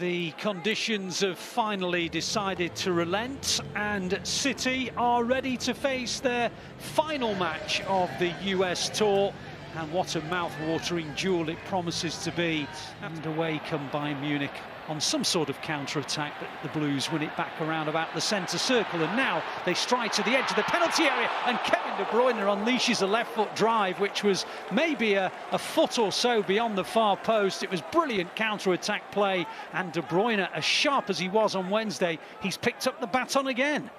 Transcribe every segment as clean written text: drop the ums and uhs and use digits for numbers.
The conditions have finally decided to relent, and City are ready to face their final match of the US tour. And what a mouth-watering duel it promises to be. And away come Bayern Munich on some sort of counter-attack, but the Blues win it back around about the centre circle, and now they stride to the edge of the penalty area, and Kevin De Bruyne unleashes a left-foot drive, which was maybe a foot or so beyond the far post. It was brilliant counter-attack play, and De Bruyne, as sharp as he was on Wednesday, he's picked up the baton again.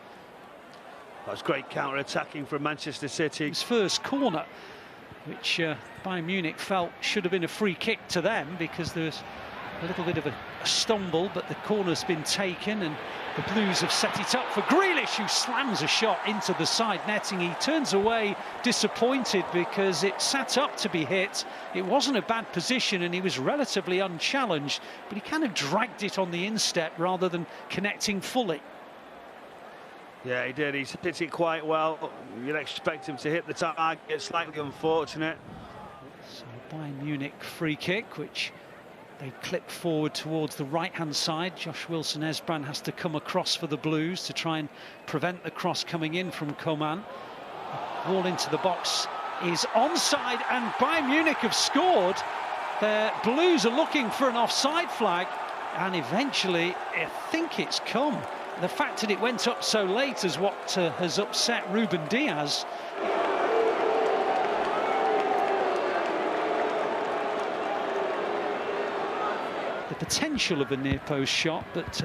That was great counter-attacking from Manchester City. His first corner, which Bayern Munich felt should have been a free kick to them, because there's a little bit of a stumble, but the corner's been taken, and the Blues have set it up for Grealish, who slams a shot into the side netting. He turns away disappointed because it sat up to be hit. It wasn't a bad position and he was relatively unchallenged, but he kind of dragged it on the instep rather than connecting fully. Yeah, he did. He's hit it quite well. You'd expect him to hit the target. Slightly unfortunate. So Bayern Munich free kick, which they clip forward towards the right-hand side. Josh Wilson-Esbrand has to come across for the Blues to try and prevent the cross coming in from Coman. The ball into the box is onside, and Bayern Munich have scored. The Blues are looking for an offside flag, and eventually I think it's come. The fact that it went up so late is what has upset Ruben Diaz. The potential of a near-post shot, but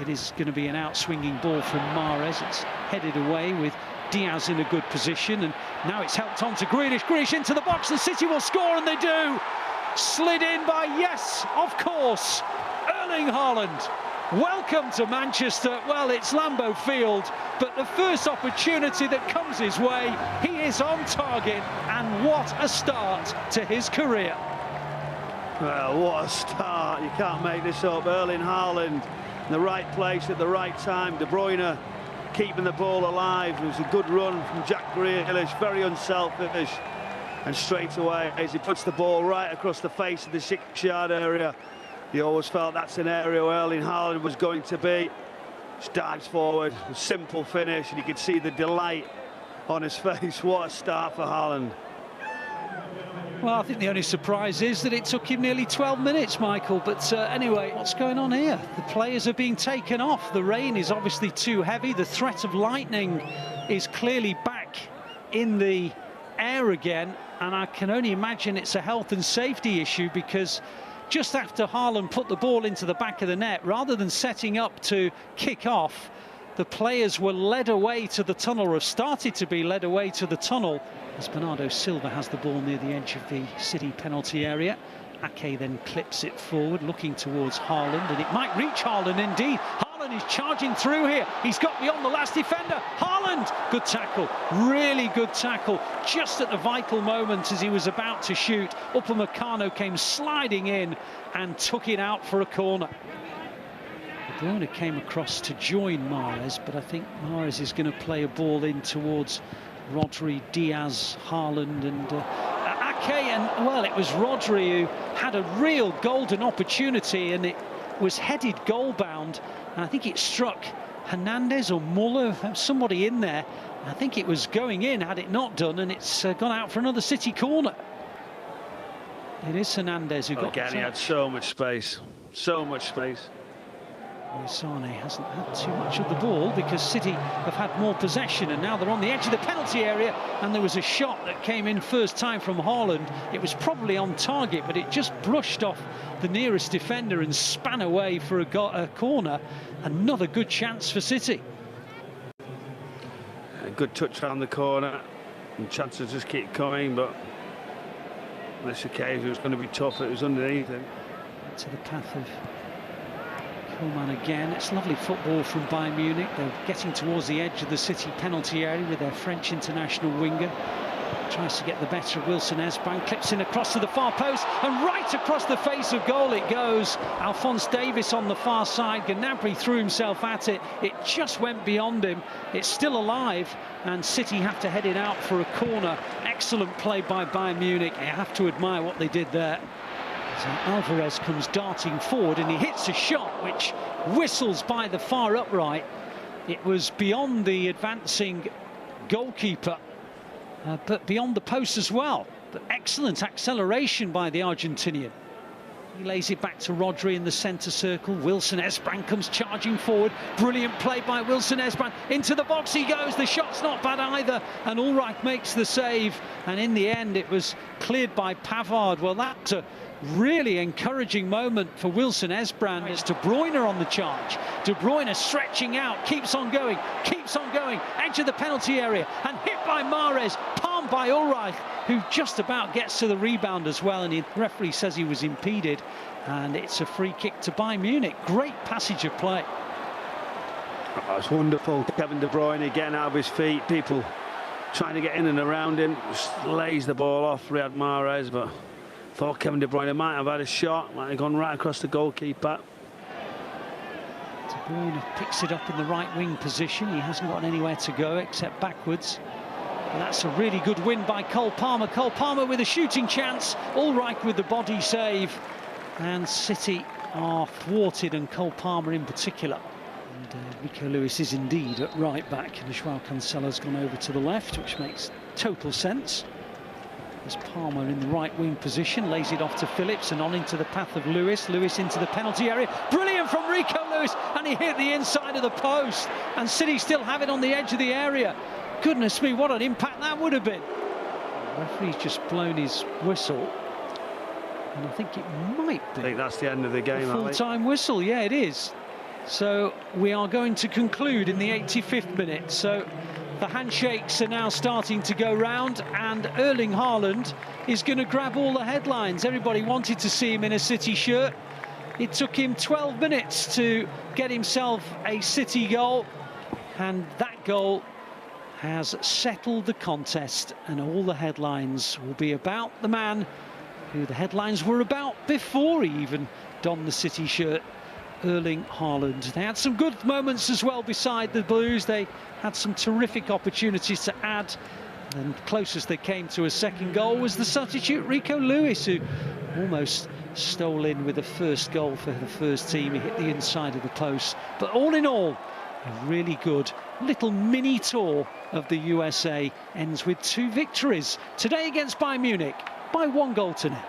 it is going to be an out-swinging ball from Mahrez. It's headed away with Diaz in a good position, and now it's helped on to Grealish. Grealish into the box, and City will score, and they do. Slid in by, yes, of course, Erling Haaland. Welcome to Manchester. Well, it's Lambeau Field, but the first opportunity that comes his way, he is on target, and what a start to his career. Well, what a start. You can't make this up. Erling Haaland in the right place at the right time. De Bruyne keeping the ball alive. It was a good run from Jack Grealish, very unselfish. And straight away, as he puts the ball right across the face of the 6-yard area, you always felt that's an area where Erling Haaland was going to be. Just dives forward, a simple finish, and you could see the delight on his face. What a start for Haaland. Well, I think the only surprise is that it took him nearly 12 minutes, Michael. But anyway, what's going on here? The players are being taken off. The rain is obviously too heavy. The threat of lightning is clearly back in the air again. And I can only imagine it's a health and safety issue, because just after Haaland put the ball into the back of the net, rather than setting up to kick off, the players were led away to the tunnel, or have started to be led away to the tunnel, as Bernardo Silva has the ball near the edge of the City penalty area. Ake then clips it forward, looking towards Haaland, and it might reach Haaland indeed. Haaland is charging through here. He's got beyond the last defender. Haaland, good tackle, really good tackle. Just at the vital moment as he was about to shoot, Upamecano came sliding in and took it out for a corner. Bruyne came across to join Mahrez, but I think Mahrez is going to play a ball in towards Rodri, Diaz, Haaland and Ake, and well, it was Rodri who had a real golden opportunity, and it was headed goal-bound, and I think it struck Hernandez or Muller, somebody in there. I think it was going in had it not done, and it's gone out for another City corner. It is Hernandez who got again. He had so much space, so much space. Sane hasn't had too much of the ball because City have had more possession, and now they're on the edge of the penalty area, and there was a shot that came in first time from Haaland. It was probably on target, but it just brushed off the nearest defender and span away for a corner. Another good chance for City. A good touch around the corner, and chances just keep coming, but on this occasion it was going to be tough. It was underneath him. To the path of Coman again. It's lovely football from Bayern Munich. They're getting towards the edge of the City penalty area with their French international winger. Tries to get the better of Wilson-Esbrand, clips in across to the far post, and right across the face of goal it goes. Alphonse Davies on the far side. Gnabry threw himself at it. It just went beyond him. It's still alive, and City have to head it out for a corner. Excellent play by Bayern Munich. You have to admire what they did there. So Alvarez comes darting forward and he hits a shot which whistles by the far upright. It was beyond the advancing goalkeeper, but beyond the post as well. But excellent acceleration by the Argentinian. He lays it back to Rodri in the centre circle. Wilson Esbrand comes charging forward. Brilliant play by Wilson Esbrand. Into the box he goes. The shot's not bad either. And Ulreich makes the save. And in the end, it was cleared by Pavard. Well, that's a really encouraging moment for Wilson Esbrand. It's De Bruyne on the charge. De Bruyne stretching out, keeps on going, edge of the penalty area, and hit by Mahrez, palmed by Ulreich, who just about gets to the rebound as well, and the referee says he was impeded, and it's a free kick to Bayern Munich. Great passage of play. Oh, it's wonderful. Kevin De Bruyne getting out of his feet, people trying to get in and around him, just lays the ball off Riyad Mahrez, but thought Kevin De Bruyne might have had a shot, might have gone right across the goalkeeper. De Bruyne picks it up in the right wing position. He hasn't got anywhere to go except backwards. And that's a really good win by Cole Palmer. Cole Palmer with a shooting chance. Ulreich with the body save. And City are thwarted, and Cole Palmer in particular. And Rico Lewis is indeed at right back. And Joao Cancelo's gone over to the left, which makes total sense. There's Palmer in the right wing position, lays it off to Phillips and on into the path of Lewis. Lewis into the penalty area. Brilliant from Rico Lewis, and he hit the inside of the post. And City still have it on the edge of the area. Goodness me, what an impact that would have been. The referee's just blown his whistle. And I think it might be. I think that's the end of the game, a full-time whistle, yeah, it is. So we are going to conclude in the 85th minute. So the handshakes are now starting to go round, and Erling Haaland is going to grab all the headlines. Everybody wanted to see him in a City shirt. It took him 12 minutes to get himself a City goal, and that goal has settled the contest, and all the headlines will be about the man who the headlines were about before he even donned the City shirt, Erling Haaland. They had some good moments as well beside the Blues. They had some terrific opportunities to add, and closest they came to a second goal was the substitute Rico Lewis, who almost stole in with the first goal for the first team. He hit the inside of the post. But all in all, a really good little mini tour of the USA ends with 2 victories today against Bayern Munich by 1 goal to 0.